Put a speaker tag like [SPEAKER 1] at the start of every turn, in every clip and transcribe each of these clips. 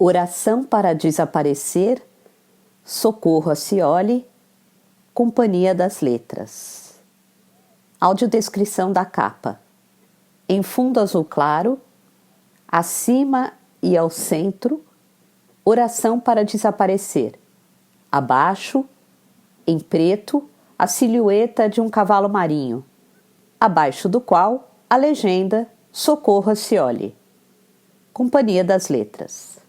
[SPEAKER 1] Oração para desaparecer, Socorro a Scioli, Companhia das Letras. Audiodescrição da capa. Em fundo azul claro, acima e ao centro, Oração para desaparecer. Abaixo, em preto, a silhueta de um cavalo marinho, abaixo do qual a legenda Socorro a Scioli. Companhia das Letras.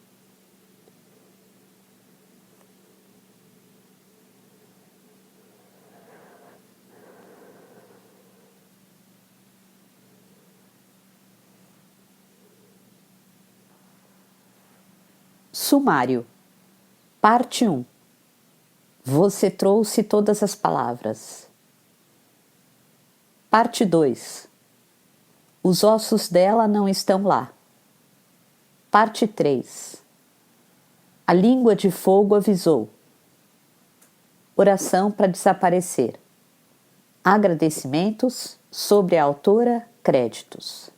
[SPEAKER 1] Sumário. Parte 1. Você trouxe todas as palavras. Parte 2. Os ossos dela não estão lá. Parte 3. A língua de fogo avisou. Oração para desaparecer. Agradecimentos sobre a autora, créditos.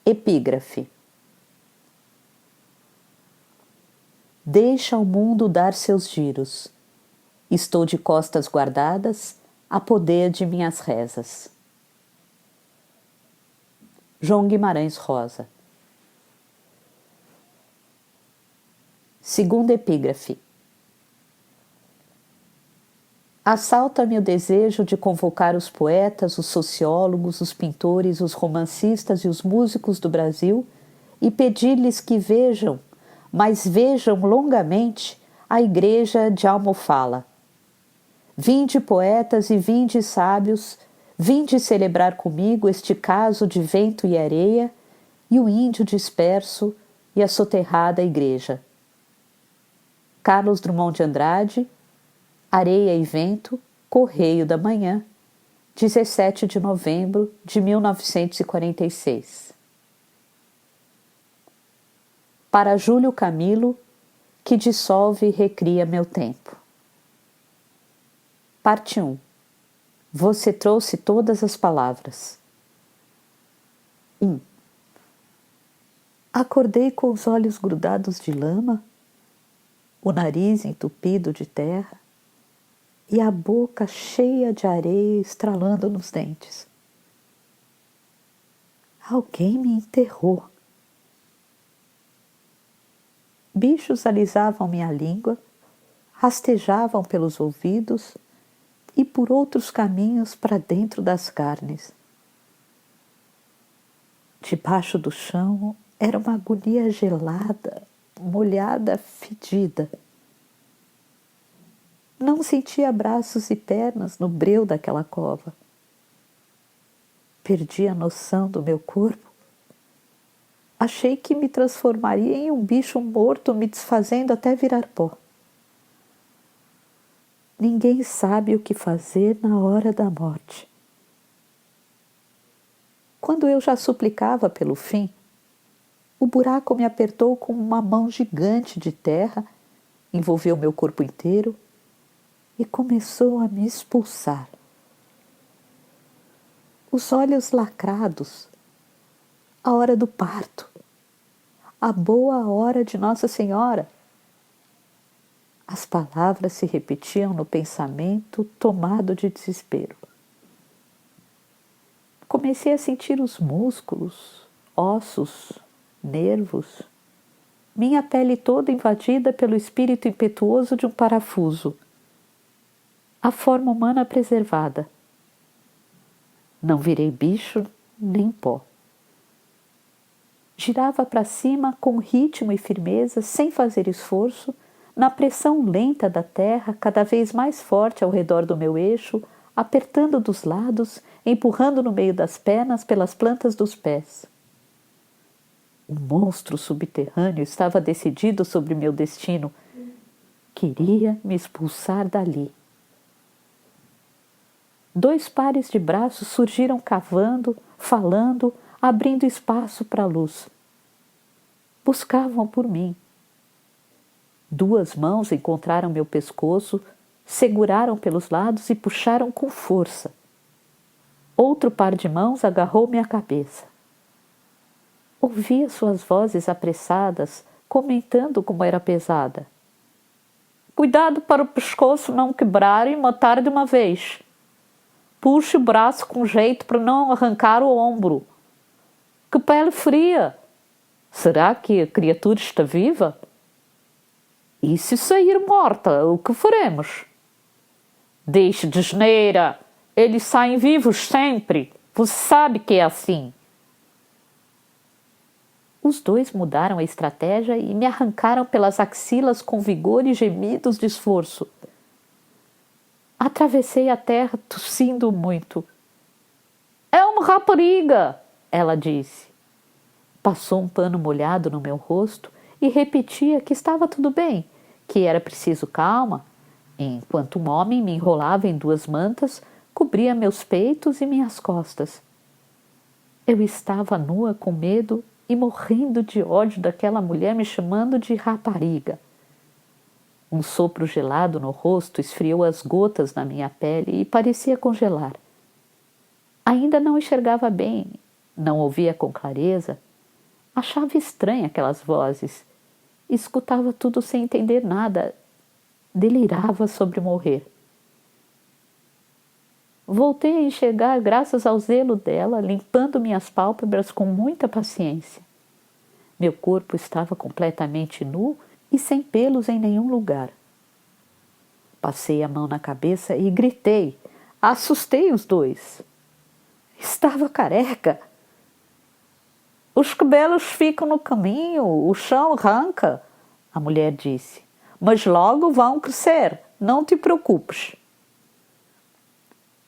[SPEAKER 1] Epígrafe. Deixa o mundo dar seus giros. Estou de costas guardadas, a poder de minhas rezas. João Guimarães Rosa. Segunda epígrafe. Assalta-me o desejo de convocar os poetas, os sociólogos, os pintores, os romancistas e os músicos do Brasil e pedir-lhes que vejam, mas vejam longamente, a igreja de Almofala. Vinde, poetas, e vinde, sábios, vinde celebrar comigo este caso de vento e areia e o índio disperso e a soterrada igreja. Carlos Drummond de Andrade, Areia e Vento, Correio da Manhã, 17 de novembro de 1946. Para Júlio Camilo, que dissolve e recria meu tempo. Parte 1. Você trouxe todas as palavras. 1. Acordei com os olhos grudados de lama, o nariz entupido de terra e a boca cheia de areia estralando nos dentes. Alguém me enterrou. Bichos alisavam minha língua, rastejavam pelos ouvidos e por outros caminhos para dentro das carnes. Debaixo do chão era uma agonia gelada, molhada, fedida. Não sentia braços e pernas no breu daquela cova. Perdi a noção do meu corpo. Achei que me transformaria em um bicho morto, me desfazendo até virar pó. Ninguém sabe o que fazer na hora da morte. Quando eu já suplicava pelo fim, o buraco me apertou com uma mão gigante de terra, envolveu meu corpo inteiro e começou a me expulsar. Os olhos lacrados, a hora do parto, a boa hora de Nossa Senhora. As palavras se repetiam no pensamento tomado de desespero. Comecei a sentir os músculos, ossos, nervos, minha pele toda invadida pelo espírito impetuoso de um parafuso, a forma humana preservada. Não virei bicho nem pó. Girava para cima com ritmo e firmeza, sem fazer esforço, na pressão lenta da terra, cada vez mais forte ao redor do meu eixo, apertando dos lados, empurrando no meio das pernas pelas plantas dos pés. O monstro subterrâneo estava decidido sobre meu destino. Queria me expulsar dali. 2 pares de braços surgiram cavando, falando, abrindo espaço para a luz. Buscavam por mim. 2 mãos encontraram meu pescoço, seguraram pelos lados e puxaram com força. Outro par de mãos agarrou minha cabeça. Ouvia suas vozes apressadas, comentando como era pesada. Cuidado para o pescoço não quebrar e matar de uma vez. Puxe o braço com jeito para não arrancar o ombro. Que pele fria! Será que a criatura está viva? E se sair morta, o que faremos? Deixe de asneira! Eles saem vivos sempre! Você sabe que é assim! Os dois mudaram a estratégia e me arrancaram pelas axilas com vigor e gemidos de esforço. Atravessei a terra tossindo muito. É uma rapariga, ela disse. Passou um pano molhado no meu rosto e repetia que estava tudo bem, que era preciso calma, enquanto um homem me enrolava em 2 mantas, cobria meus peitos e minhas costas. Eu estava nua com medo e morrendo de ódio daquela mulher me chamando de rapariga. Um sopro gelado no rosto esfriou as gotas na minha pele e parecia congelar. Ainda não enxergava bem, não ouvia com clareza. Achava estranha aquelas vozes. Escutava tudo sem entender nada. Delirava sobre morrer. Voltei a enxergar graças ao zelo dela, limpando minhas pálpebras com muita paciência. Meu corpo estava completamente nu e sem pelos em nenhum lugar. Passei a mão na cabeça e gritei. Assustei os dois. Estava careca. Os cabelos ficam no caminho, o chão arranca, a mulher disse. Mas logo vão crescer, não te preocupes.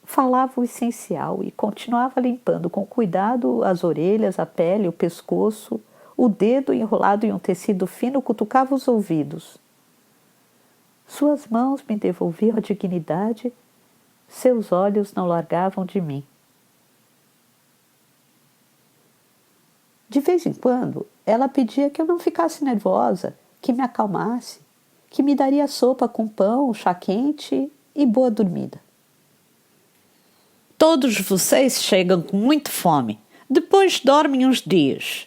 [SPEAKER 1] Falava o essencial e continuava limpando com cuidado as orelhas, a pele, o pescoço. O dedo enrolado em um tecido fino cutucava os ouvidos. Suas mãos me devolviam a dignidade, seus olhos não largavam de mim. De vez em quando, ela pedia que eu não ficasse nervosa, que me acalmasse, que me daria sopa com pão, chá quente e boa dormida. Todos vocês chegam com muita fome, depois dormem uns dias.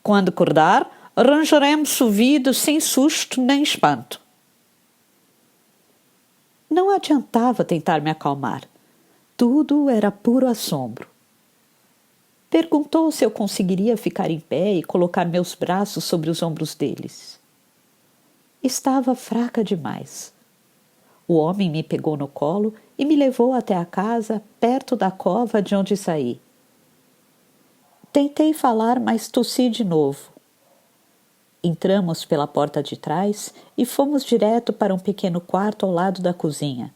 [SPEAKER 1] Quando acordar, arranjaremos ouvido sem susto nem espanto. Não adiantava tentar me acalmar. Tudo era puro assombro. Perguntou se eu conseguiria ficar em pé e colocar meus braços sobre os ombros deles. Estava fraca demais. O homem me pegou no colo e me levou até a casa, perto da cova de onde saí. Tentei falar, mas tossi de novo. Entramos pela porta de trás e fomos direto para um pequeno quarto ao lado da cozinha.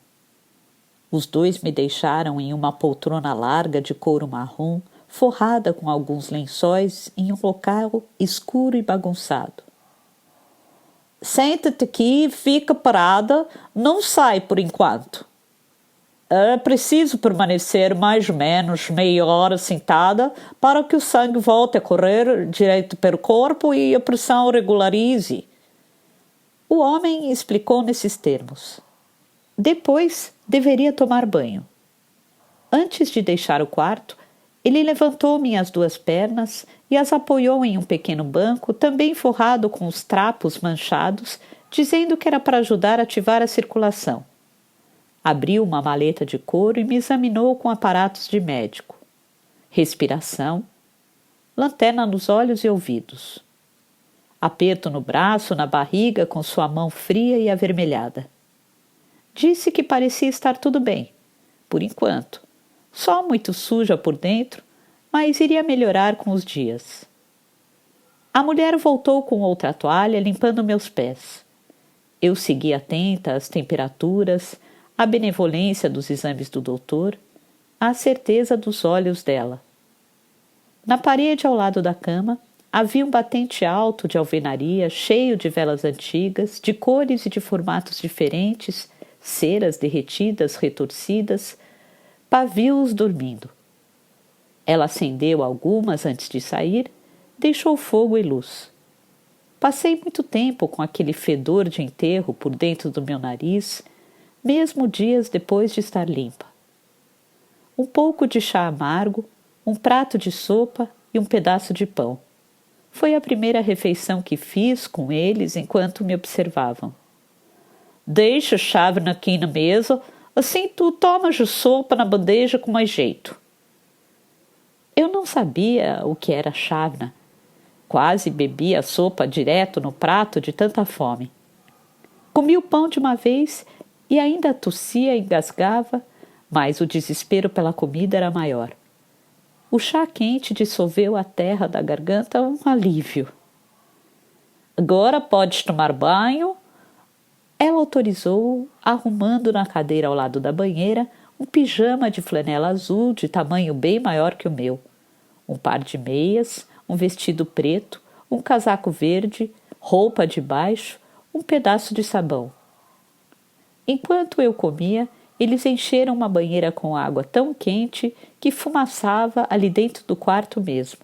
[SPEAKER 1] Os dois me deixaram em uma poltrona larga de couro marrom, forrada com alguns lençóis em um local escuro e bagunçado. Senta-te aqui e fica parada, não sai por enquanto. É preciso permanecer mais ou menos meia hora sentada para que o sangue volte a correr direito pelo corpo e a pressão regularize. O homem explicou nesses termos. Depois deveria tomar banho. Antes de deixar o quarto, ele levantou minhas 2 pernas e as apoiou em um pequeno banco, também forrado com os trapos manchados, dizendo que era para ajudar a ativar a circulação. Abriu uma maleta de couro e me examinou com aparatos de médico. Respiração, lanterna nos olhos e ouvidos. Aperto no braço, na barriga, com sua mão fria e avermelhada. Disse que parecia estar tudo bem, por enquanto. Só muito suja por dentro, mas iria melhorar com os dias. A mulher voltou com outra toalha, limpando meus pés. Eu segui atenta às temperaturas, à benevolência dos exames do doutor, à certeza dos olhos dela. Na parede ao lado da cama, havia um batente alto de alvenaria cheio de velas antigas, de cores e de formatos diferentes, ceras derretidas, retorcidas, pavios dormindo. Ela acendeu algumas antes de sair, deixou fogo e luz. Passei muito tempo com aquele fedor de enterro por dentro do meu nariz, mesmo dias depois de estar limpa. Um pouco de chá amargo, um prato de sopa e um pedaço de pão. Foi a primeira refeição que fiz com eles enquanto me observavam. Deixa a chávena aqui na mesa, assim tu tomas a sopa na bandeja com mais jeito. Eu não sabia o que era chávena. Quase bebi a sopa direto no prato de tanta fome. Comi o pão de uma vez e ainda tossia e engasgava, mas o desespero pela comida era maior. O chá quente dissolveu a terra da garganta um alívio. Agora podes tomar banho. Ela autorizou, arrumando na cadeira ao lado da banheira um pijama de flanela azul de tamanho bem maior que o meu, um par de meias, um vestido preto, um casaco verde, roupa de baixo, um pedaço de sabão. Enquanto eu comia, eles encheram uma banheira com água tão quente que fumaçava ali dentro do quarto mesmo.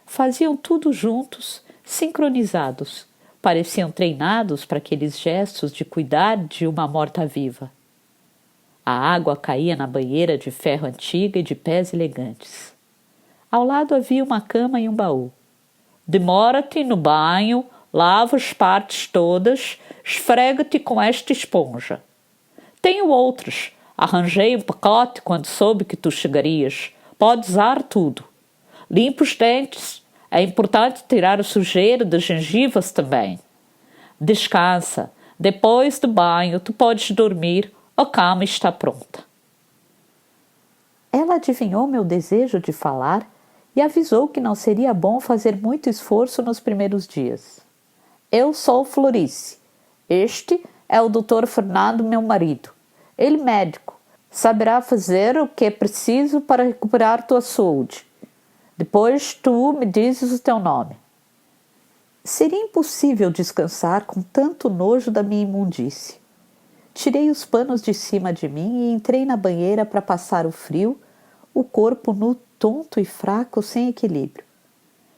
[SPEAKER 1] Faziam tudo juntos, sincronizados. Pareciam treinados para aqueles gestos de cuidar de uma morta-viva. A água caía na banheira de ferro antiga e de pés elegantes. Ao lado havia uma cama e um baú. Demora-te no banho, lava as partes todas, esfrega-te com esta esponja. Tenho outras. Arranjei um pacote quando soube que tu chegarias. Podes usar tudo. Limpa os dentes. É importante tirar a sujeira das gengivas também. Descansa. Depois do banho, tu podes dormir. A cama está pronta. Ela adivinhou meu desejo de falar e avisou que não seria bom fazer muito esforço nos primeiros dias. Eu sou Florice. Este é o Dr. Fernando, meu marido. Ele médico. Saberá fazer o que é preciso para recuperar tua saúde. Depois tu me dizes o teu nome. Seria impossível descansar com tanto nojo da minha imundície. Tirei os panos de cima de mim e entrei na banheira para passar o frio, o corpo nu, tonto e fraco, sem equilíbrio.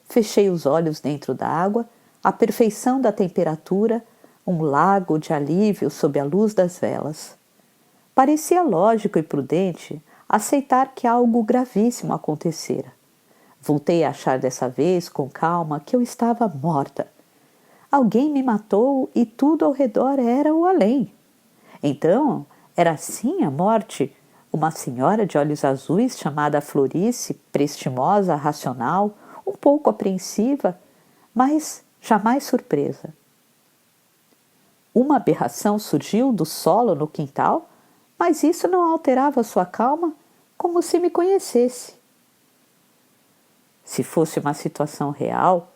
[SPEAKER 1] Fechei os olhos dentro da água, a perfeição da temperatura, um lago de alívio sob a luz das velas. Parecia lógico e prudente aceitar que algo gravíssimo acontecera. Voltei a achar dessa vez, com calma, que eu estava morta. Alguém me matou e tudo ao redor era o além. Então, era assim a morte? Uma senhora de olhos azuis chamada Florice, prestimosa, racional, um pouco apreensiva, mas jamais surpresa. Uma aberração surgiu do solo no quintal, mas isso não alterava sua calma, como se me conhecesse. Se fosse uma situação real,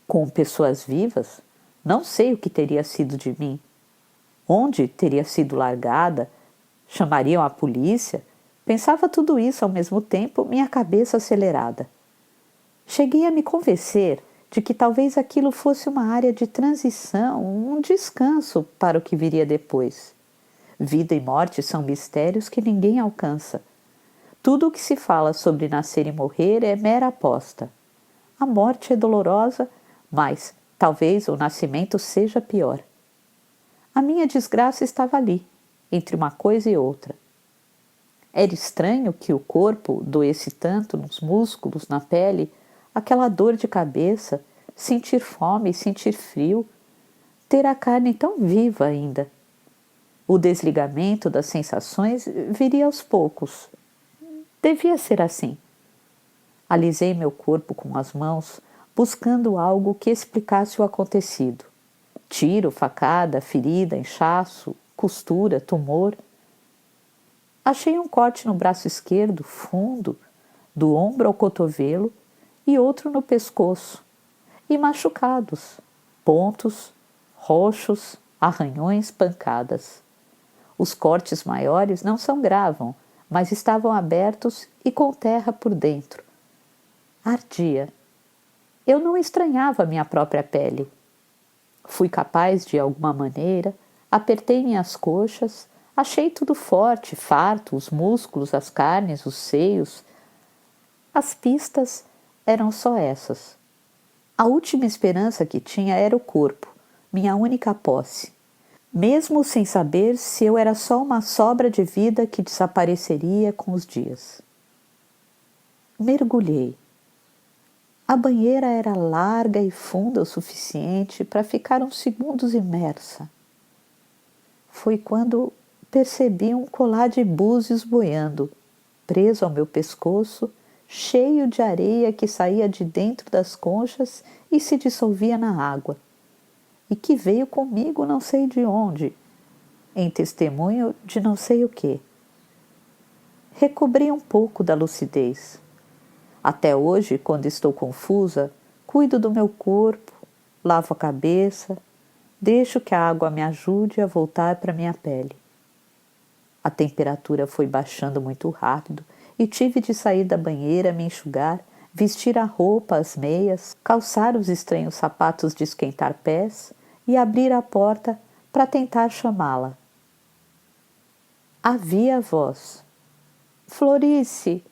[SPEAKER 1] com pessoas vivas, não sei o que teria sido de mim. Onde teria sido largada? Chamariam a polícia? Pensava tudo isso ao mesmo tempo, minha cabeça acelerada. Cheguei a me convencer de que talvez aquilo fosse uma área de transição, um descanso para o que viria depois. Vida e morte são mistérios que ninguém alcança. Tudo o que se fala sobre nascer e morrer é mera aposta. A morte é dolorosa, mas talvez o nascimento seja pior. A minha desgraça estava ali, entre uma coisa e outra. Era estranho que o corpo doesse tanto nos músculos, na pele, aquela dor de cabeça, sentir fome e sentir frio, ter a carne tão viva ainda. O desligamento das sensações viria aos poucos. Devia ser assim. Alisei meu corpo com as mãos, buscando algo que explicasse o acontecido. Tiro, facada, ferida, inchaço, costura, tumor. Achei um corte no braço esquerdo, fundo, do ombro ao cotovelo, e outro no pescoço, e machucados, pontos, roxos, arranhões, pancadas. Os cortes maiores não sangravam, mas estavam abertos e com terra por dentro. Ardia. Eu não estranhava minha própria pele. Fui capaz de alguma maneira, apertei minhas coxas, achei tudo forte, farto, os músculos, as carnes, os seios. As pistas eram só essas. A última esperança que tinha era o corpo, minha única posse. Mesmo sem saber se eu era só uma sobra de vida que desapareceria com os dias. Mergulhei. A banheira era larga e funda o suficiente para ficar uns segundos imersa. Foi quando percebi um colar de búzios boiando, preso ao meu pescoço, cheio de areia que saía de dentro das conchas e se dissolvia na água, e que veio comigo não sei de onde, em testemunho de não sei o quê. Recobri um pouco da lucidez. Até hoje, quando estou confusa, cuido do meu corpo, lavo a cabeça, deixo que a água me ajude a voltar para minha pele. A temperatura foi baixando muito rápido e tive de sair da banheira, me enxugar, vestir a roupa, as meias, calçar os estranhos sapatos de esquentar pés e abrir a porta para tentar chamá-la. Havia voz. Florice!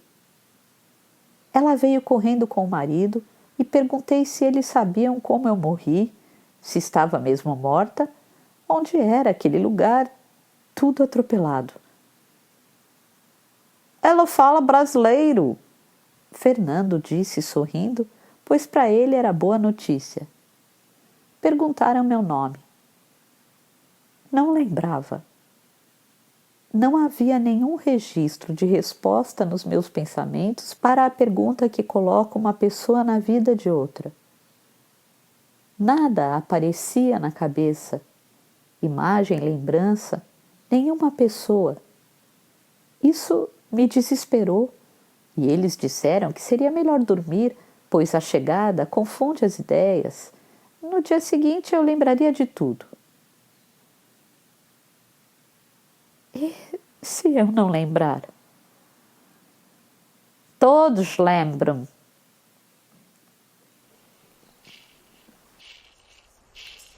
[SPEAKER 1] Ela veio correndo com o marido e perguntei se eles sabiam como eu morri, se estava mesmo morta, onde era aquele lugar, tudo atropelado. Ela fala brasileiro, Fernando disse sorrindo, pois para ele era boa notícia. Perguntaram meu nome. Não lembrava. Não havia nenhum registro de resposta nos meus pensamentos para a pergunta que coloca uma pessoa na vida de outra. Nada aparecia na cabeça, imagem, lembrança, nenhuma pessoa. Isso me desesperou e eles disseram que seria melhor dormir, pois a chegada confunde as ideias. No dia seguinte eu lembraria de tudo. E se eu não lembrar? Todos lembram.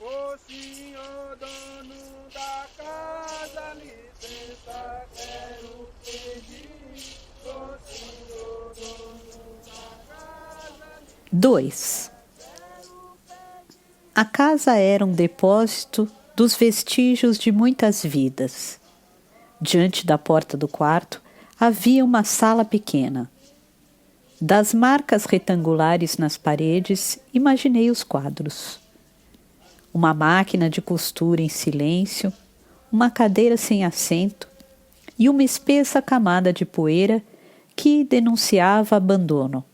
[SPEAKER 2] O senhor dono da casa, licença, quero pedir. O senhor dono da casa.
[SPEAKER 1] 2. A casa era um depósito dos vestígios de muitas vidas. Diante da porta do quarto havia uma sala pequena. Das marcas retangulares nas paredes, imaginei os quadros. Uma máquina de costura em silêncio, uma cadeira sem assento e uma espessa camada de poeira que denunciava abandono.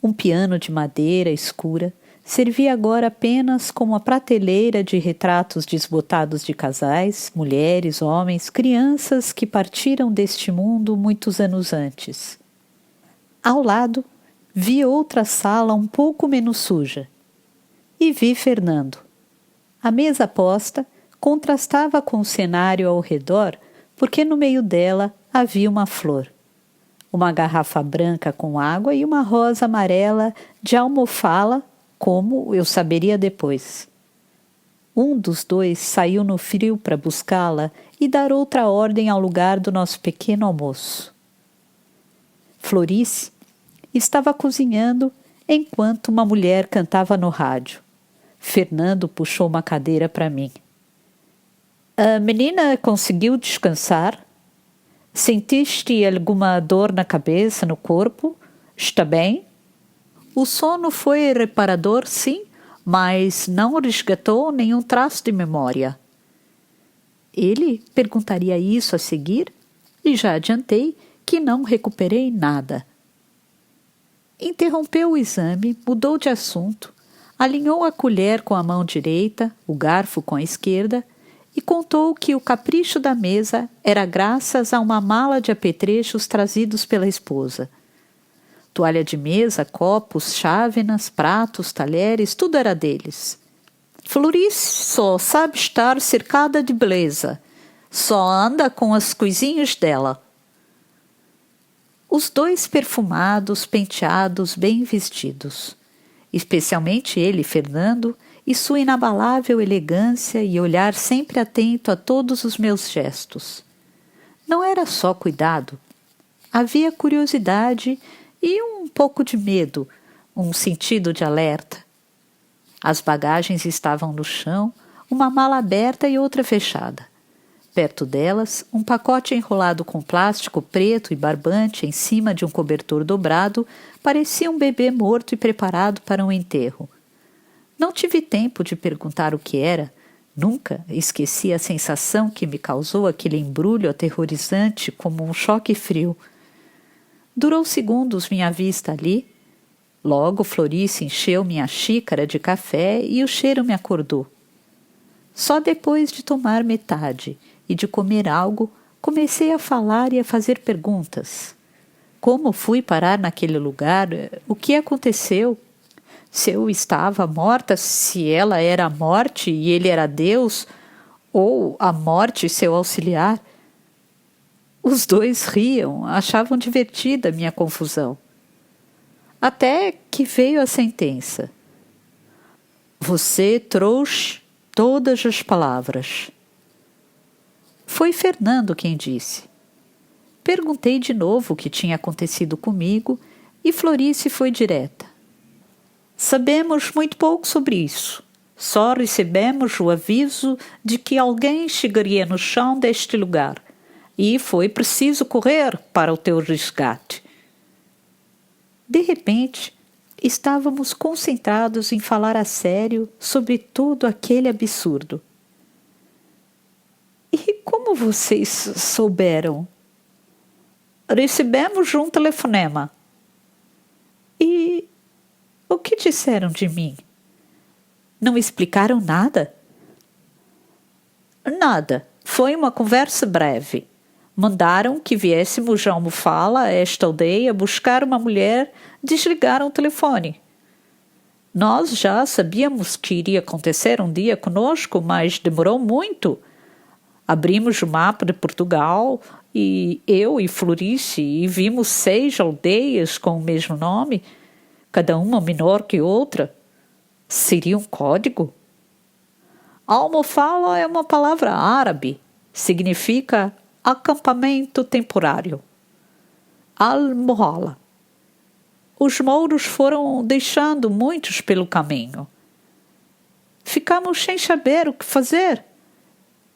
[SPEAKER 1] Um piano de madeira escura servia agora apenas como a prateleira de retratos desbotados de casais, mulheres, homens, crianças que partiram deste mundo muitos anos antes. Ao lado, vi outra sala um pouco menos suja. E vi Fernando. A mesa posta contrastava com o cenário ao redor, porque no meio dela havia uma flor. Uma garrafa branca com água e uma rosa amarela de almofala, como eu saberia depois. Um dos dois saiu no frio para buscá-la e dar outra ordem ao lugar do nosso pequeno almoço. Florice estava cozinhando enquanto uma mulher cantava no rádio. Fernando puxou uma cadeira para mim. A menina conseguiu descansar? Sentiste alguma dor na cabeça, no corpo? Está bem? O sono foi reparador, sim, mas não resgatou nenhum traço de memória. Ele perguntaria isso a seguir e já adiantei que não recuperei nada. Interrompeu o exame, mudou de assunto, alinhou a colher com a mão direita, o garfo com a esquerda e contou que o capricho da mesa era graças a uma mala de apetrechos trazidos pela esposa. Toalha de mesa, copos, chávenas, pratos, talheres, tudo era deles. Florice só sabe estar cercada de beleza. Só anda com as coisinhas dela. Os dois perfumados, penteados, bem vestidos. Especialmente ele, Fernando, e sua inabalável elegância e olhar sempre atento a todos os meus gestos. Não era só cuidado. Havia curiosidade e um pouco de medo, um sentido de alerta. As bagagens estavam no chão, uma mala aberta e outra fechada. Perto delas, um pacote enrolado com plástico preto e barbante em cima de um cobertor dobrado parecia um bebê morto e preparado para um enterro. Não tive tempo de perguntar o que era. Nunca esqueci a sensação que me causou aquele embrulho aterrorizante como um choque frio. Durou segundos minha vista ali. Logo Florice encheu minha xícara de café e o cheiro me acordou. Só depois de tomar metade e de comer algo, comecei a falar e a fazer perguntas. Como fui parar naquele lugar? O que aconteceu? Se eu estava morta, se ela era a morte e ele era Deus, ou a morte seu auxiliar? Os dois riam, achavam divertida a minha confusão. Até que veio a sentença. Você trouxe todas as palavras. Foi Fernando quem disse. Perguntei de novo o que tinha acontecido comigo e Florice foi direta. Sabemos muito pouco sobre isso. Só recebemos o aviso de que alguém chegaria no chão deste lugar e foi preciso correr para o teu resgate. De repente, estávamos concentrados em falar a sério sobre todo aquele absurdo. E como vocês souberam? Recebemos um telefonema. E o que disseram de mim? Não explicaram nada? Nada. Foi uma conversa breve. Mandaram que viéssemos a Almofala, a esta aldeia, buscar uma mulher, desligaram o telefone. Nós já sabíamos que iria acontecer um dia conosco, mas demorou muito. Abrimos o mapa de Portugal e eu e Florice e vimos 6 aldeias com o mesmo nome, cada uma menor que outra. Seria um código? Almofala é uma palavra árabe. Significa acampamento temporário. Al-Mohala. Os mouros foram deixando muitos pelo caminho. Ficamos sem saber o que fazer.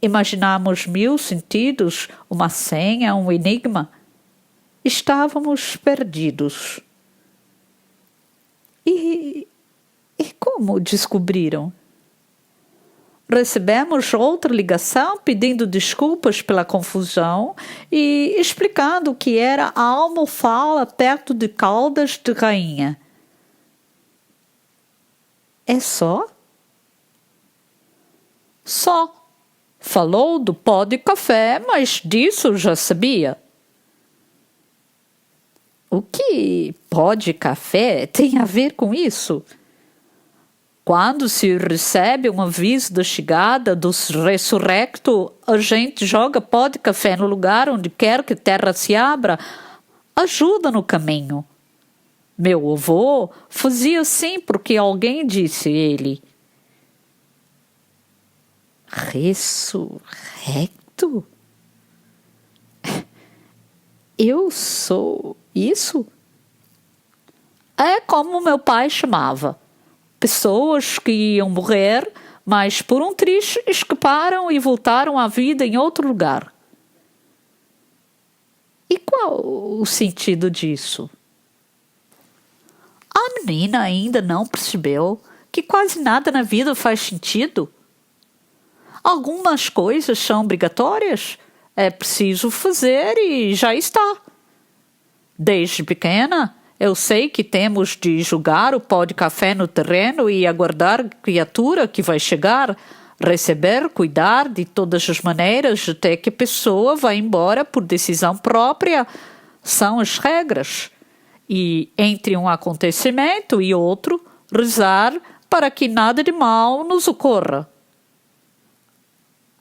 [SPEAKER 1] Imaginamos 1000 sentidos, uma senha, um enigma. Estávamos perdidos. E como descobriram? Recebemos outra ligação pedindo desculpas pela confusão e explicando que era a Almofala perto de Caldas de Rainha. É só? Só. Falou do pó de café, mas disso já sabia. O que pó de café tem a ver com isso? Quando se recebe um aviso da chegada dos ressurrectos, a gente joga pó de café no lugar onde quer que a terra se abra. Ajuda no caminho. Meu avô fazia assim porque alguém disse ele. Ressurrecto? Eu sou isso? É como meu pai chamava. Pessoas que iam morrer, mas por um triz escaparam e voltaram à vida em outro lugar. E qual o sentido disso? A menina ainda não percebeu que quase nada na vida faz sentido. Algumas coisas são obrigatórias, é preciso fazer e já está. Desde pequena, eu sei que temos de jogar o pó de café no terreno e aguardar a criatura que vai chegar, receber, cuidar de todas as maneiras até que a pessoa vá embora por decisão própria. São as regras. E entre um acontecimento e outro, rezar para que nada de mal nos ocorra.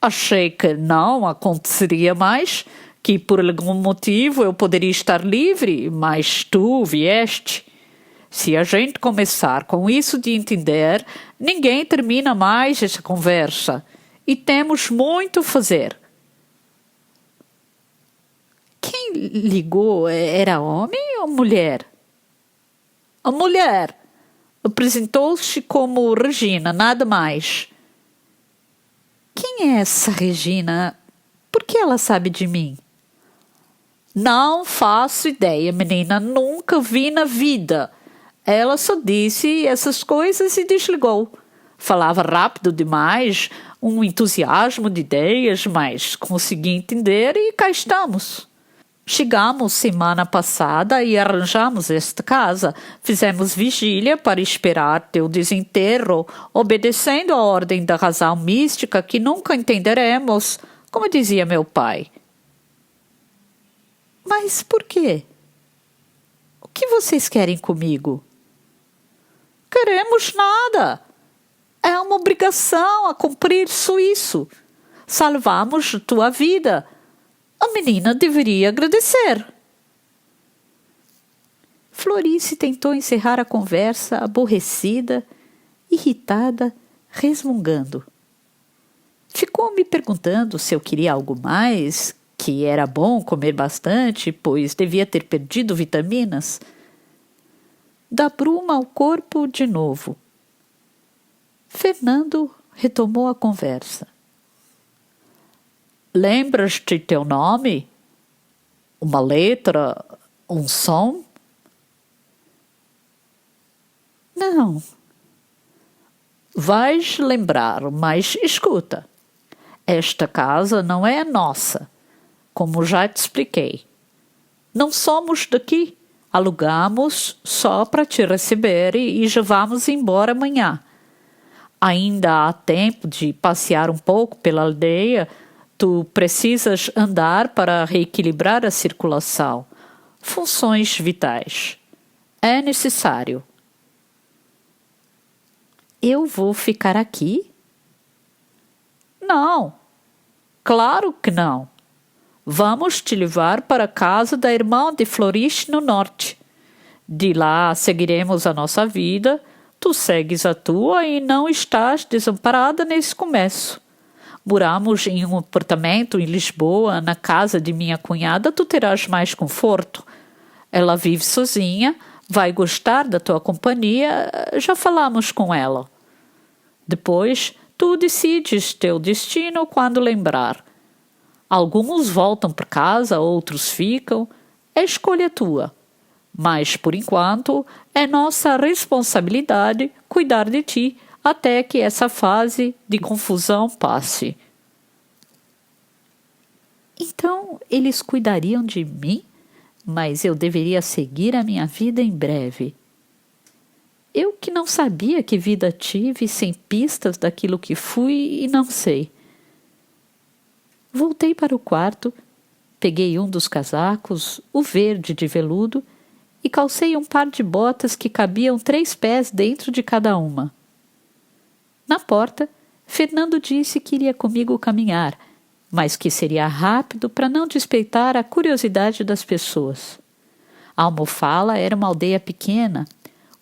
[SPEAKER 1] Achei que não aconteceria mais, que por algum motivo eu poderia estar livre, mas tu vieste. Se a gente começar com isso de entender, ninguém termina mais essa conversa. E temos muito a fazer. Quem ligou era homem ou mulher? A mulher. Apresentou-se como Regina, nada mais. Quem é essa Regina? Por que ela sabe de mim? Não faço ideia, menina. Nunca vi na vida. Ela só disse essas coisas e desligou. Falava rápido demais, um entusiasmo de ideias, mas consegui entender e cá estamos. Chegamos semana passada e arranjamos esta casa. Fizemos vigília para esperar teu desenterro, obedecendo a ordem da razão mística que nunca entenderemos, como dizia meu pai. Mas por quê? O que vocês querem comigo? Queremos nada. É uma obrigação a cumprir isso. Salvamos tua vida. A menina deveria agradecer. Florice tentou encerrar a conversa, aborrecida, irritada, resmungando. Ficou me perguntando se eu queria algo mais, que era bom comer bastante, pois devia ter perdido vitaminas. Da bruma ao corpo de novo. Fernando retomou a conversa. Lembras-te teu nome? Uma letra? Um som? Não. Vais lembrar, mas escuta. Esta casa não é nossa, como já te expliquei. Não somos daqui. Alugamos só para te receber e já vamos embora amanhã. Ainda há tempo de passear um pouco pela aldeia. Tu precisas andar para reequilibrar a circulação. Funções vitais. É necessário. Eu vou ficar aqui? Não. Claro que não. Vamos te levar para a casa da irmã de Florice no norte. De lá seguiremos a nossa vida. Tu segues a tua e não estás desamparada nesse começo. Moramos em um apartamento em Lisboa, na casa de minha cunhada, tu terás mais conforto. Ela vive sozinha, vai gostar da tua companhia, já falamos com ela. Depois, tu decides teu destino quando lembrar. Alguns voltam para casa, outros ficam. É escolha tua. Mas, por enquanto, é nossa responsabilidade cuidar de ti até que essa fase de confusão passe. Então, eles cuidariam de mim, mas eu deveria seguir a minha vida em breve. Eu que não sabia que vida tive sem pistas daquilo que fui e não sei. Voltei para o quarto, peguei um dos casacos, o verde de veludo, e calcei um par de botas que cabiam 3 pés dentro de cada uma. Na porta, Fernando disse que iria comigo caminhar, mas que seria rápido para não despeitar a curiosidade das pessoas. A Almofala era uma aldeia pequena,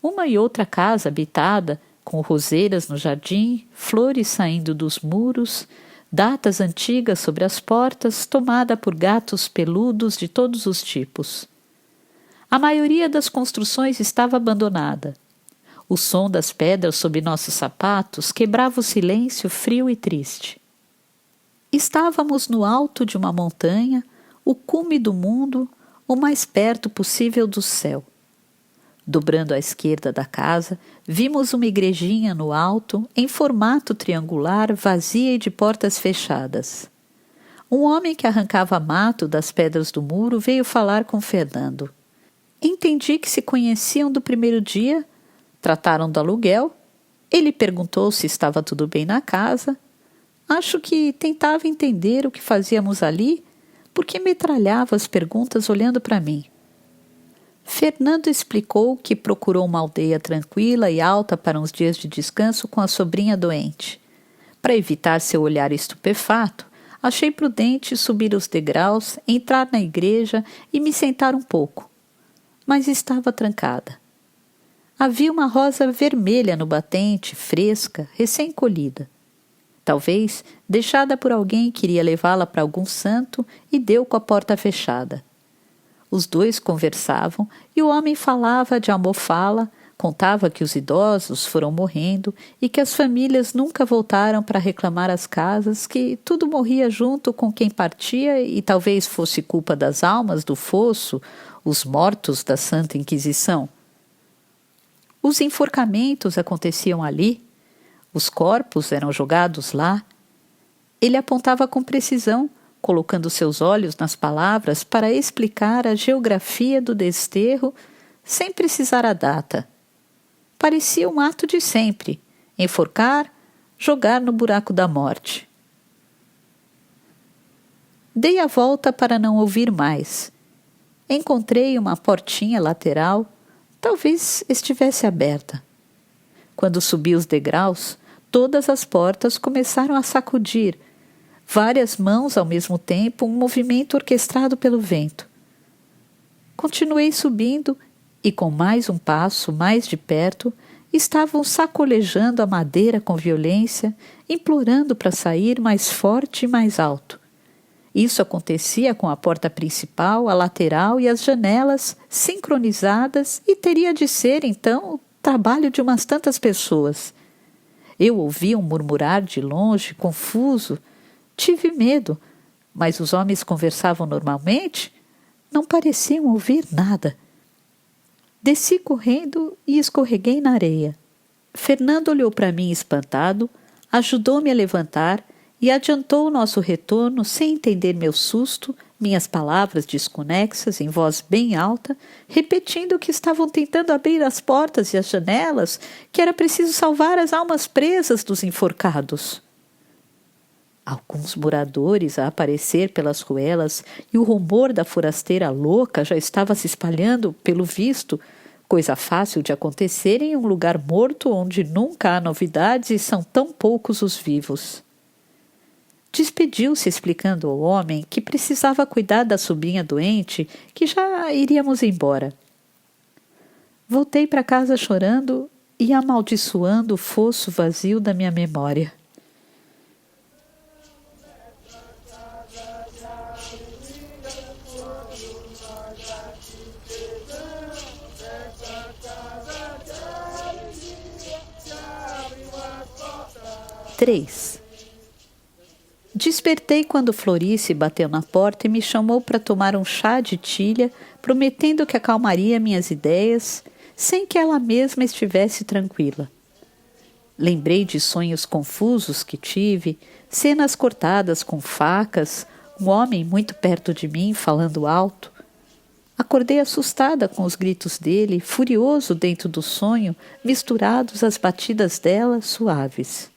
[SPEAKER 1] uma e outra casa habitada, com roseiras no jardim, flores saindo dos muros, datas antigas sobre as portas, tomada por gatos peludos de todos os tipos. A maioria das construções estava abandonada. O som das pedras sob nossos sapatos quebrava o silêncio frio e triste. Estávamos no alto de uma montanha, o cume do mundo, o mais perto possível do céu. Dobrando à esquerda da casa, vimos uma igrejinha no alto, em formato triangular, vazia e de portas fechadas. Um homem que arrancava mato das pedras do muro veio falar com Fernando. Entendi que se conheciam do primeiro dia, trataram do aluguel. Ele perguntou se estava tudo bem na casa. Acho que tentava entender o que fazíamos ali, porque metralhava as perguntas olhando para mim. Fernando explicou que procurou uma aldeia tranquila e alta para uns dias de descanso com a sobrinha doente. Para evitar seu olhar estupefato, achei prudente subir os degraus, entrar na igreja e me sentar um pouco. Mas estava trancada. Havia uma rosa vermelha no batente, fresca, recém-colhida. Talvez deixada por alguém que iria levá-la para algum santo e deu com a porta fechada. Os dois conversavam e o homem falava de Almofala, Contava que os idosos foram morrendo e que as famílias nunca voltaram para reclamar às casas, que tudo morria junto com quem partia e talvez fosse culpa das almas do fosso, os mortos da Santa Inquisição. Os enforcamentos aconteciam ali, os corpos eram jogados lá. Ele apontava com precisão, colocando seus olhos nas palavras para explicar a geografia do desterro sem precisar a data. Parecia um ato de sempre: enforcar, jogar no buraco da morte. Dei a volta para não ouvir mais. Encontrei uma portinha lateral, talvez estivesse aberta. Quando subi os degraus, todas as portas começaram a sacudir, várias mãos ao mesmo tempo, um movimento orquestrado pelo vento. Continuei subindo e, com mais um passo, mais de perto, estavam sacolejando a madeira com violência, implorando para sair mais forte e mais alto. Isso acontecia com a porta principal, a lateral e as janelas sincronizadas, e teria de ser, então, o trabalho de umas tantas pessoas. Eu ouvia um murmurar de longe, confuso. Tive medo, mas os homens conversavam normalmente? Não pareciam ouvir nada. Desci correndo e escorreguei na areia. Fernando olhou para mim espantado, ajudou-me a levantar e adiantou o nosso retorno sem entender meu susto, minhas palavras desconexas em voz bem alta, repetindo que estavam tentando abrir as portas e as janelas, que era preciso salvar as almas presas dos enforcados. Alguns moradores a aparecer pelas ruelas e o rumor da forasteira louca já estava se espalhando, pelo visto, coisa fácil de acontecer em um lugar morto onde nunca há novidades e são tão poucos os vivos. Despediu-se explicando ao homem que precisava cuidar da sobrinha doente, que já iríamos embora. Voltei para casa chorando e amaldiçoando o fosso vazio da minha memória. Três. Despertei quando Florice bateu na porta e me chamou para tomar um chá de tilha, prometendo que acalmaria minhas ideias, sem que ela mesma estivesse tranquila. Lembrei de sonhos confusos que tive, cenas cortadas com facas, um homem muito perto de mim falando alto. Acordei assustada com os gritos dele, furioso dentro do sonho, misturados às batidas dela suaves.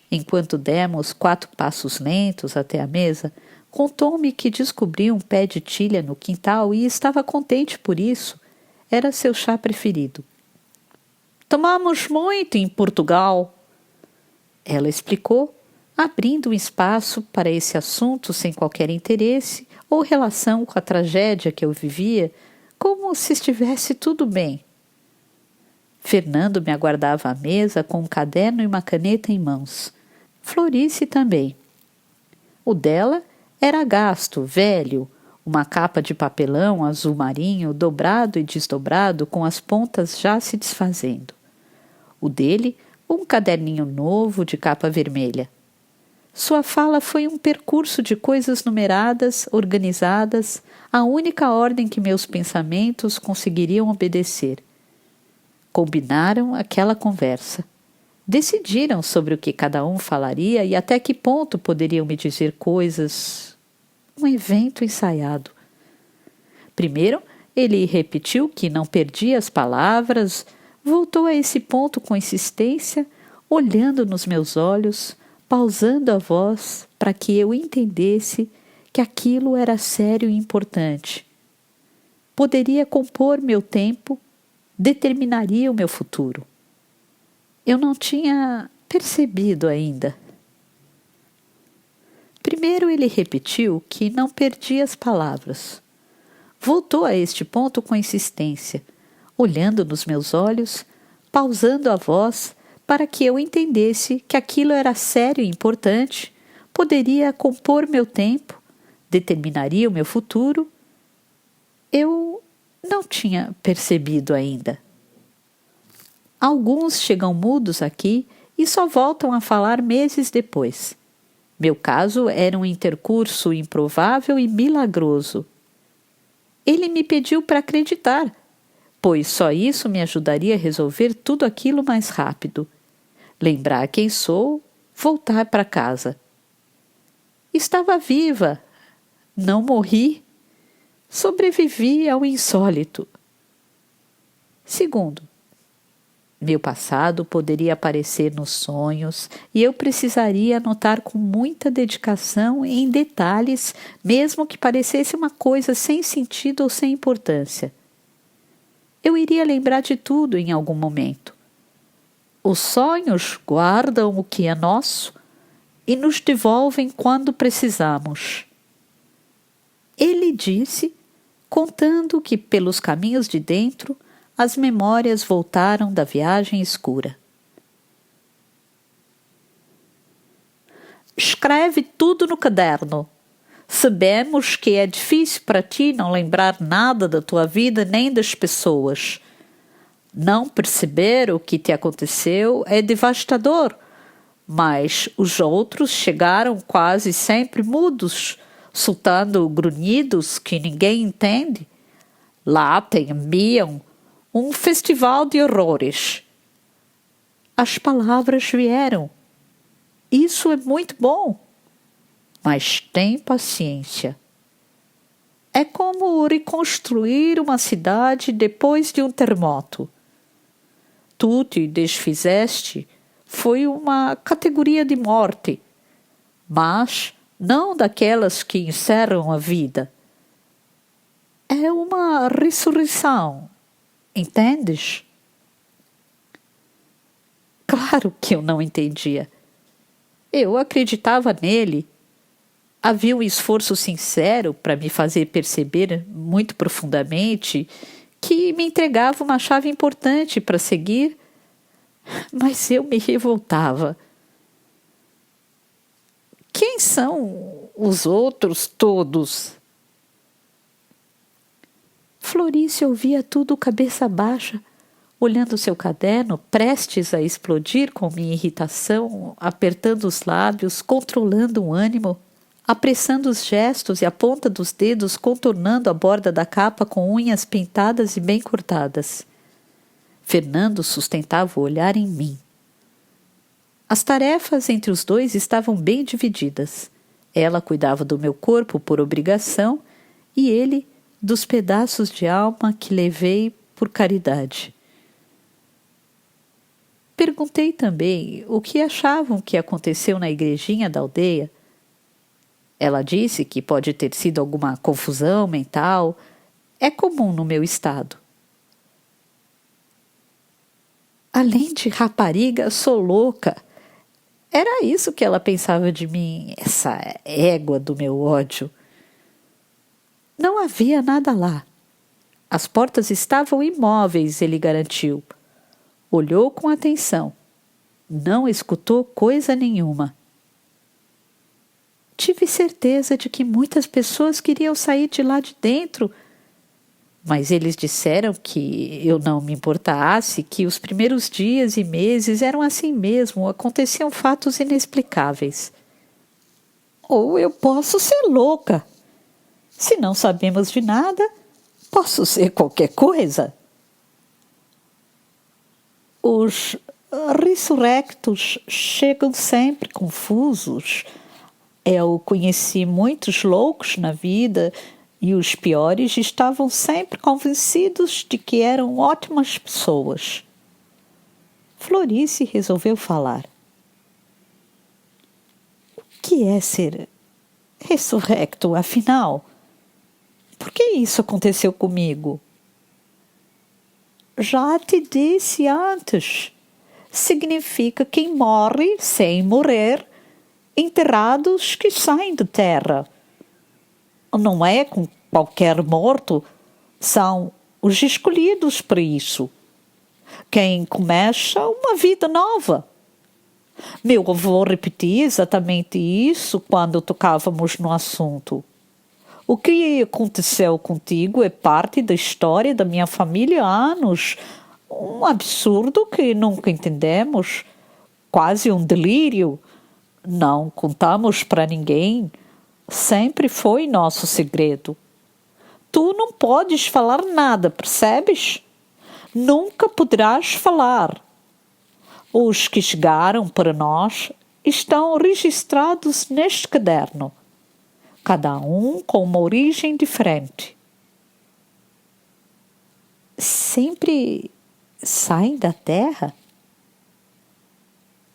[SPEAKER 1] Enquanto demos 4 passos lentos até a mesa, contou-me que descobriu um pé de tilha no quintal e estava contente por isso. Era seu chá preferido. Tomamos muito em Portugal. Ela explicou, abrindo um espaço para esse assunto sem qualquer interesse ou relação com a tragédia que eu vivia, como se estivesse tudo bem. Fernando me aguardava à mesa com um caderno e uma caneta em mãos. Florice também. O dela era gasto, velho, uma capa de papelão azul marinho, dobrado e desdobrado, com as pontas já se desfazendo. O dele, um caderninho novo de capa vermelha. Sua fala foi um percurso de coisas numeradas, organizadas, a única ordem que meus pensamentos conseguiriam obedecer. Combinaram aquela conversa. Decidiram sobre o que cada um falaria e até que ponto poderiam me dizer coisas. Um evento ensaiado. Primeiro, ele repetiu que não perdia as palavras, voltou a esse ponto com insistência, olhando nos meus olhos, pausando a voz para que eu entendesse que aquilo era sério e importante. Poderia compor meu tempo, determinaria o meu futuro. Eu não tinha percebido ainda. Primeiro ele repetiu que não perdia as palavras. Voltou a este ponto com insistência, olhando nos meus olhos, pausando a voz para que eu entendesse que aquilo era sério e importante, poderia compor meu tempo, determinaria o meu futuro. Eu não tinha percebido ainda. Alguns chegam mudos aqui e só voltam a falar meses depois. Meu caso era um intercurso improvável e milagroso. Ele me pediu para acreditar, pois só isso me ajudaria a resolver tudo aquilo mais rápido. Lembrar quem sou, voltar para casa. Estava viva, não morri, sobrevivi ao insólito. Segundo, meu passado poderia aparecer nos sonhos e eu precisaria anotar com muita dedicação em detalhes, mesmo que parecesse uma coisa sem sentido ou sem importância. Eu iria lembrar de tudo em algum momento. Os sonhos guardam o que é nosso e nos devolvem quando precisamos. Ele disse, contando que pelos caminhos de dentro as memórias voltaram da viagem escura. Escreve tudo no caderno. Sabemos que é difícil para ti não lembrar nada da tua vida nem das pessoas. Não perceber o que te aconteceu é devastador, mas os outros chegaram quase sempre mudos, soltando grunhidos que ninguém entende. Lá enviam um festival de horrores. As palavras vieram. Isso é muito bom, mas tem paciência. É como reconstruir uma cidade depois de um terremoto. Tu te desfizeste, foi uma categoria de morte, mas não daquelas que encerram a vida. É uma ressurreição, entendes? Claro que eu não entendia. Eu acreditava nele. Havia um esforço sincero para me fazer perceber muito profundamente que me entregava uma chave importante para seguir, mas eu me revoltava. Quem são os outros todos? Florícia ouvia tudo cabeça baixa, olhando seu caderno, prestes a explodir com minha irritação, apertando os lábios, controlando o ânimo, apressando os gestos e a ponta dos dedos contornando a borda da capa com unhas pintadas e bem cortadas. Fernando sustentava o olhar em mim. As tarefas entre os dois estavam bem divididas. Ela cuidava do meu corpo por obrigação e ele dos pedaços de alma que levei por caridade. Perguntei também o que achavam que aconteceu na igrejinha da aldeia. Ela disse que pode ter sido alguma confusão mental. É comum no meu estado. Além de rapariga, sou louca. Era isso que ela pensava de mim, essa égua do meu ódio. Não havia nada lá. As portas estavam imóveis, ele garantiu. Olhou com atenção. Não escutou coisa nenhuma. Tive certeza de que muitas pessoas queriam sair de lá de dentro, mas eles disseram que eu não me importasse, que os primeiros dias e meses eram assim mesmo, aconteciam fatos inexplicáveis. Ou eu posso ser louca. Se não sabemos de nada, posso ser qualquer coisa. Os ressurrectos chegam sempre confusos. Eu conheci muitos loucos na vida e os piores estavam sempre convencidos de que eram ótimas pessoas. Florícia resolveu falar. O que é ser ressurrecto, afinal? Por que isso aconteceu comigo? Já te disse antes. Significa quem morre sem morrer, enterrados que saem da terra. Não é com qualquer morto, são os escolhidos para isso. Quem começa uma vida nova. Meu avô repetia exatamente isso quando tocávamos no assunto. O que aconteceu contigo é parte da história da minha família há anos. Um absurdo que nunca entendemos, quase um delírio. Não contamos para ninguém. Sempre foi nosso segredo. Tu não podes falar nada, percebes? Nunca poderás falar. Os que chegaram para nós estão registrados neste caderno, cada um com uma origem diferente. Sempre saem da terra?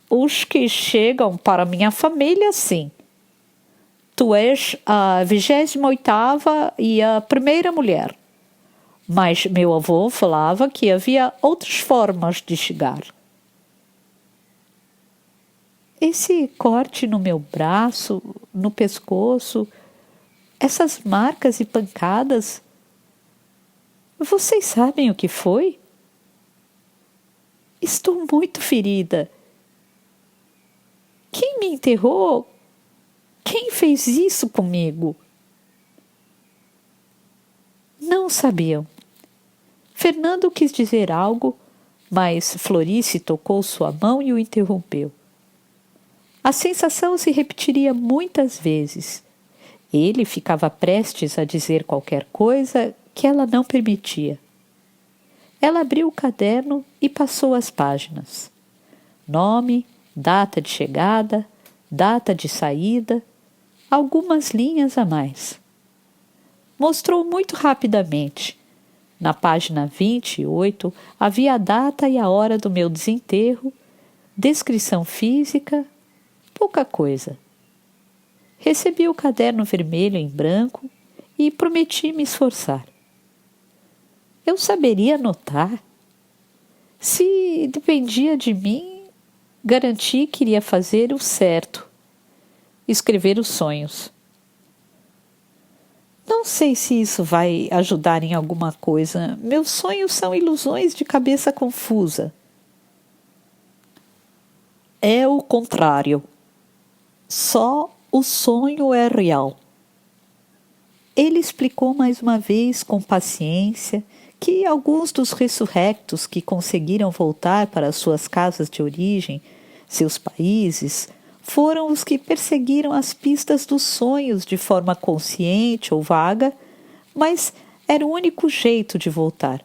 [SPEAKER 1] Os que chegam para minha família, sim. Tu és a 28ª e a primeira mulher. Mas meu avô falava que havia outras formas de chegar. Esse corte no meu braço, no pescoço, essas marcas e pancadas, vocês sabem o que foi? Estou muito ferida. Quem me enterrou? Quem fez isso comigo? Não sabiam. Fernando quis dizer algo, mas Florice tocou sua mão e o interrompeu. A sensação se repetiria muitas vezes. Ele ficava prestes a dizer qualquer coisa que ela não permitia. Ela abriu o caderno e passou as páginas. Nome, data de chegada, data de saída, algumas linhas a mais. Mostrou muito rapidamente. Na página 28 havia a data e a hora do meu desenterro, descrição física, pouca coisa. Recebi o caderno vermelho em branco e prometi me esforçar. Eu saberia anotar. Se dependia de mim, garanti que iria fazer o certo, escrever os sonhos. Não sei se isso vai ajudar em alguma coisa. Meus sonhos são ilusões de cabeça confusa. É o contrário. Só o sonho é real. Ele explicou mais uma vez com paciência que alguns dos ressurrectos que conseguiram voltar para suas casas de origem, seus países, foram os que perseguiram as pistas dos sonhos de forma consciente ou vaga, mas era o único jeito de voltar.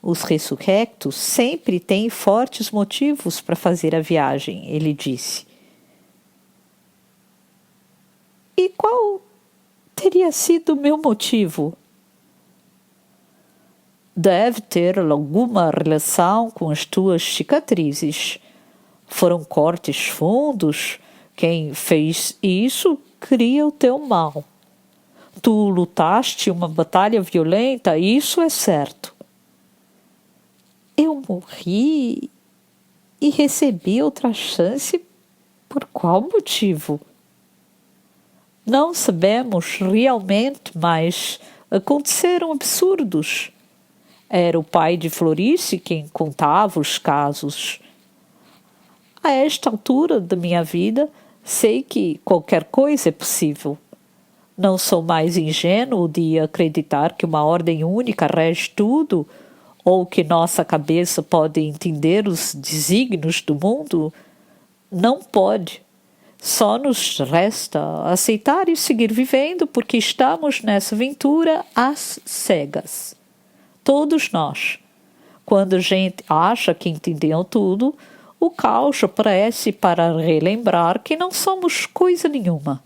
[SPEAKER 1] Os ressurrectos sempre têm fortes motivos para fazer a viagem, ele disse. E qual teria sido o meu motivo? Deve ter alguma relação com as tuas cicatrizes. Foram cortes fundos. Quem fez isso queria o teu mal. Tu lutaste uma batalha violenta, isso é certo. Eu morri e recebi outra chance por qual motivo? Não sabemos realmente, mas aconteceram absurdos. Era o pai de Florice quem contava os casos. A esta altura da minha vida, sei que qualquer coisa é possível. Não sou mais ingênuo de acreditar que uma ordem única rege tudo, ou que nossa cabeça pode entender os desígnios do mundo. Não pode. Só nos resta aceitar e seguir vivendo, porque estamos nessa aventura às cegas. Todos nós. Quando a gente acha que entendeu tudo, o caos aparece para relembrar que não somos coisa nenhuma.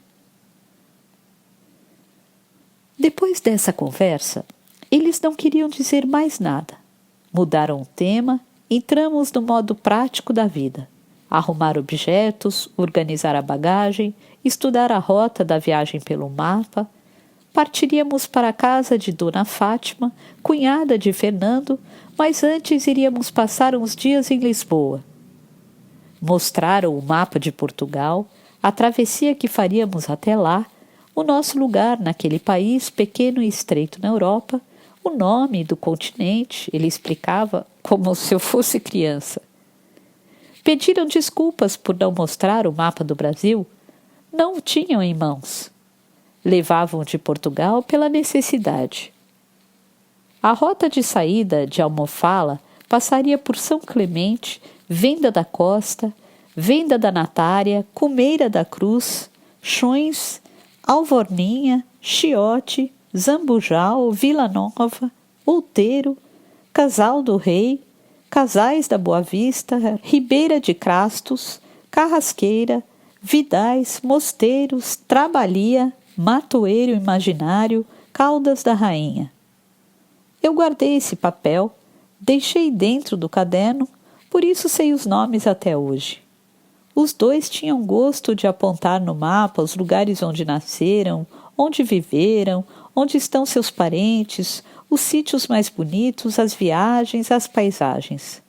[SPEAKER 1] Depois dessa conversa, eles não queriam dizer mais nada. Mudaram o tema, entramos no modo prático da vida. Arrumar objetos, organizar a bagagem, estudar a rota da viagem pelo mapa. Partiríamos para a casa de Dona Fátima, cunhada de Fernando, mas antes iríamos passar uns dias em Lisboa. Mostraram o mapa de Portugal, a travessia que faríamos até lá, o nosso lugar naquele país pequeno e estreito na Europa, o nome do continente, ele explicava como se eu fosse criança. Pediram desculpas por não mostrar o mapa do Brasil. Não o tinham em mãos. Levavam de Portugal pela necessidade. A rota de saída de Almofala passaria por São Clemente, Venda da Costa, Venda da Natária, Cumeira da Cruz, Chões, Alvorninha, Chiote, Zambujal, Vila Nova, Outeiro, Casal do Rei, Casais da Boa Vista, Ribeira de Crastos, Carrasqueira, Vidais, Mosteiros, Trabalia, Matoeiro Imaginário, Caldas da Rainha. Eu guardei esse papel, deixei dentro do caderno, por isso sei os nomes até hoje. Os dois tinham gosto de apontar no mapa os lugares onde nasceram, onde viveram, onde estão seus parentes, os sítios mais bonitos, as viagens, as paisagens.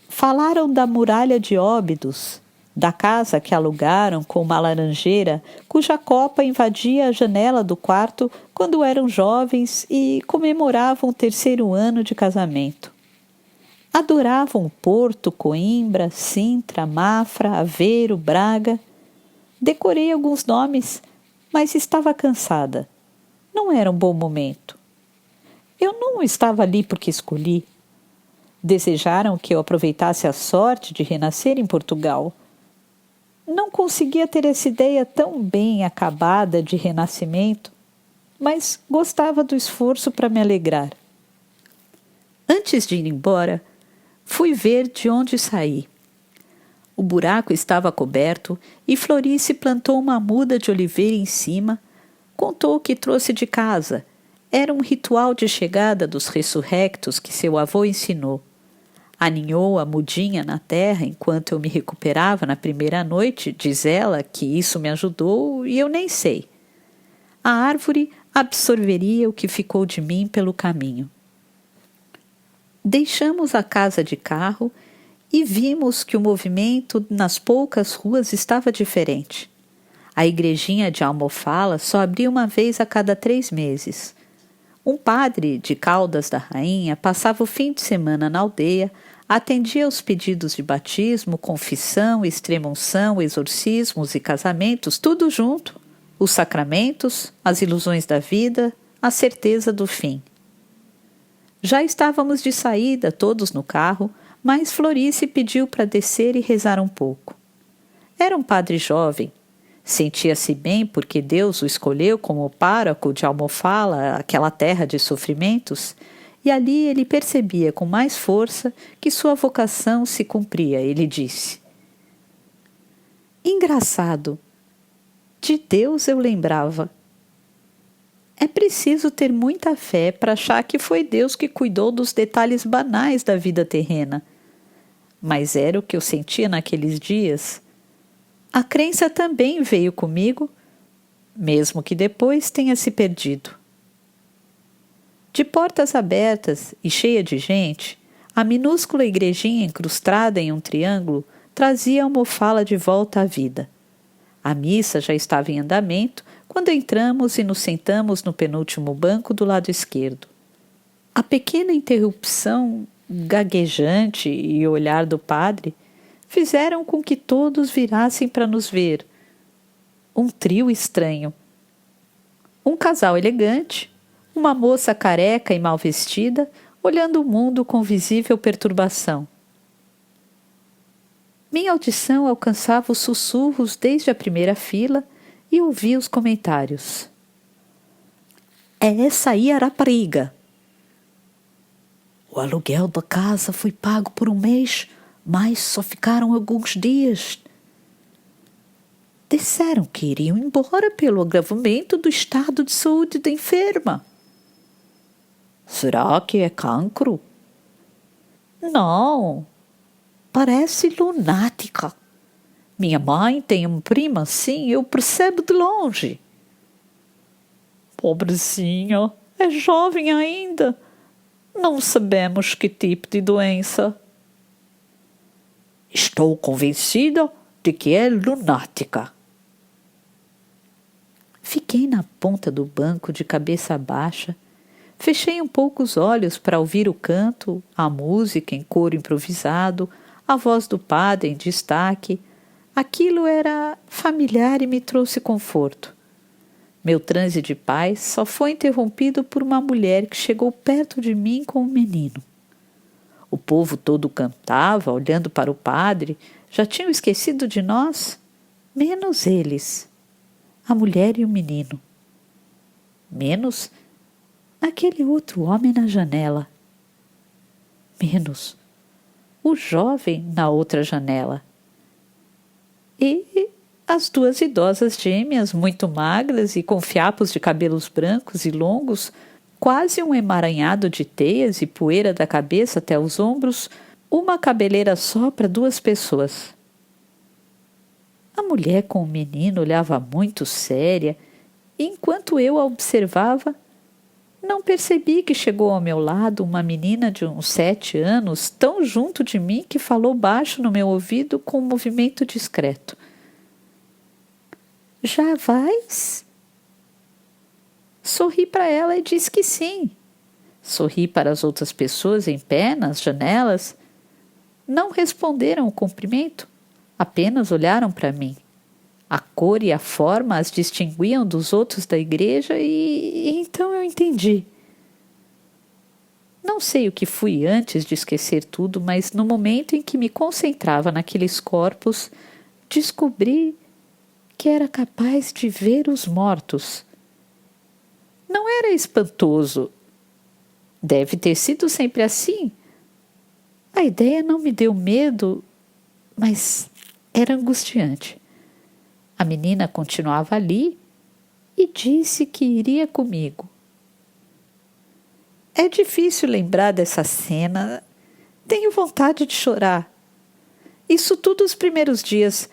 [SPEAKER 1] Falaram da muralha de Óbidos, da casa que alugaram com uma laranjeira cuja copa invadia a janela do quarto quando eram jovens e comemoravam o 3º ano de casamento. Adoravam Porto, Coimbra, Sintra, Mafra, Aveiro, Braga. Decorei alguns nomes, mas estava cansada. Não era um bom momento. Eu não estava ali porque escolhi. Desejaram que eu aproveitasse a sorte de renascer em Portugal. Não conseguia ter essa ideia tão bem acabada de renascimento, mas gostava do esforço para me alegrar. Antes de ir embora, fui ver de onde saí. O buraco estava coberto e Florice plantou uma muda de oliveira em cima, contou o que trouxe de casa. Era um ritual de chegada dos ressurrectos que seu avô ensinou. Aninhou a mudinha na terra enquanto eu me recuperava na primeira noite, diz ela que isso me ajudou e eu nem sei. A árvore absorveria o que ficou de mim pelo caminho. Deixamos a casa de carro e vimos que o movimento nas poucas ruas estava diferente. A igrejinha de Almofala só abria uma vez a cada 3 meses. Um padre de Caldas da Rainha passava o fim de semana na aldeia, atendia aos pedidos de batismo, confissão, extrema-unção, exorcismos e casamentos, tudo junto. Os sacramentos, as ilusões da vida, a certeza do fim. Já estávamos de saída, todos no carro, mas Florice pediu para descer e rezar um pouco. Era um padre jovem. Sentia-se bem porque Deus o escolheu como pároco de Almofala, aquela terra de sofrimentos, e ali ele percebia com mais força que sua vocação se cumpria. Ele disse: engraçado, de Deus eu lembrava. É preciso ter muita fé para achar que foi Deus que cuidou dos detalhes banais da vida terrena. Mas era o que eu sentia naqueles dias. A crença também veio comigo, mesmo que depois tenha se perdido. De portas abertas e cheia de gente, a minúscula igrejinha incrustada em um triângulo trazia Almofala de volta à vida. A missa já estava em andamento quando entramos e nos sentamos no penúltimo banco do lado esquerdo. A pequena interrupção, gaguejante e o olhar do padre fizeram com que todos virassem para nos ver. Um trio estranho. Um casal elegante, uma moça careca e mal vestida, olhando o mundo com visível perturbação. Minha audição alcançava os sussurros desde a primeira fila e ouvi os comentários. Essa aí era a rapariga. O aluguel da casa foi pago por um mês, mas só ficaram alguns dias. Disseram que iriam embora pelo agravamento do estado de saúde da enferma. Será que é cancro? Não, parece lunática. Minha mãe tem uma prima assim, eu percebo de longe. Pobrezinha, é jovem ainda. Não sabemos que tipo de doença. Estou convencida de que é lunática. Fiquei na ponta do banco de cabeça baixa. Fechei um pouco os olhos para ouvir o canto, a música em coro improvisado, a voz do padre em destaque. Aquilo era familiar e me trouxe conforto. Meu transe de paz só foi interrompido por uma mulher que chegou perto de mim com um menino. O povo todo cantava, olhando para o padre. Já tinham esquecido de nós, menos eles, a mulher e o menino. Menos aquele outro homem na janela. Menos o jovem na outra janela. E as duas idosas gêmeas, muito magras e com fiapos de cabelos brancos e longos, quase um emaranhado de teias e poeira da cabeça até os ombros, uma cabeleira só para duas pessoas. A mulher com o menino olhava muito séria, e enquanto eu a observava, não percebi que chegou ao meu lado uma menina de uns 7 anos, tão junto de mim que falou baixo no meu ouvido com um movimento discreto. Já vais? Sorri para ela e disse que sim. Sorri para as outras pessoas em pé nas janelas. Não responderam o cumprimento, apenas olharam para mim. A cor e a forma as distinguiam dos outros da igreja e então eu entendi. Não sei o que fui antes de esquecer tudo, mas no momento em que me concentrava naqueles corpos, descobri que era capaz de ver os mortos. Não era espantoso. Deve ter sido sempre assim. A ideia não me deu medo, mas era angustiante. A menina continuava ali e disse que iria comigo. É difícil lembrar dessa cena. Tenho vontade de chorar. Isso tudo os primeiros dias.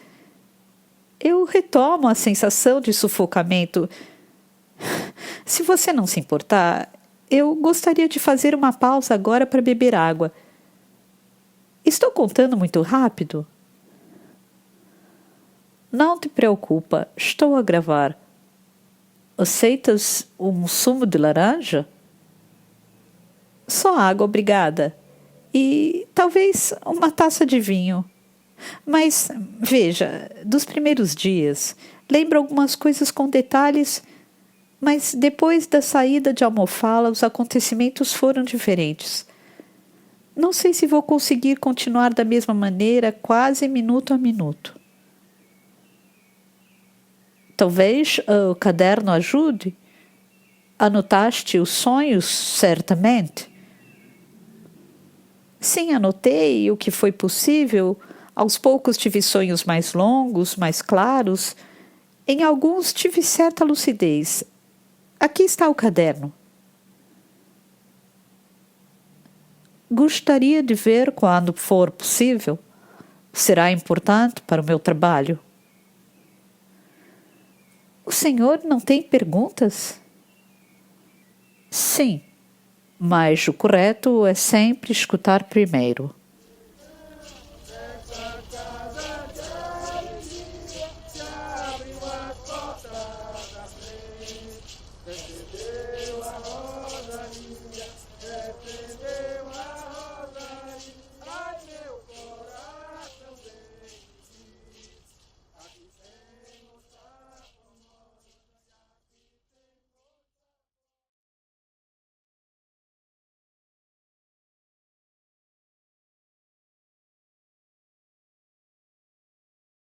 [SPEAKER 1] Eu retomo a sensação de sufocamento. Se você não se importar, eu gostaria de fazer uma pausa agora para beber água. Estou contando muito rápido? Não te preocupa, estou a gravar. Aceitas um sumo de laranja? Só água, obrigada. E talvez uma taça de vinho. Mas, veja, dos primeiros dias, lembro algumas coisas com detalhes, mas depois da saída de Almofala, os acontecimentos foram diferentes. Não sei se vou conseguir continuar da mesma maneira, quase minuto a minuto. Talvez o caderno ajude? Anotaste os sonhos, certamente? Sim, anotei o que foi possível. Aos poucos tive sonhos mais longos, mais claros. Em alguns tive certa lucidez. Aqui está o caderno. Gostaria de ver quando for possível. Será importante para o meu trabalho. O senhor não tem perguntas? Sim, mas o correto é sempre escutar primeiro.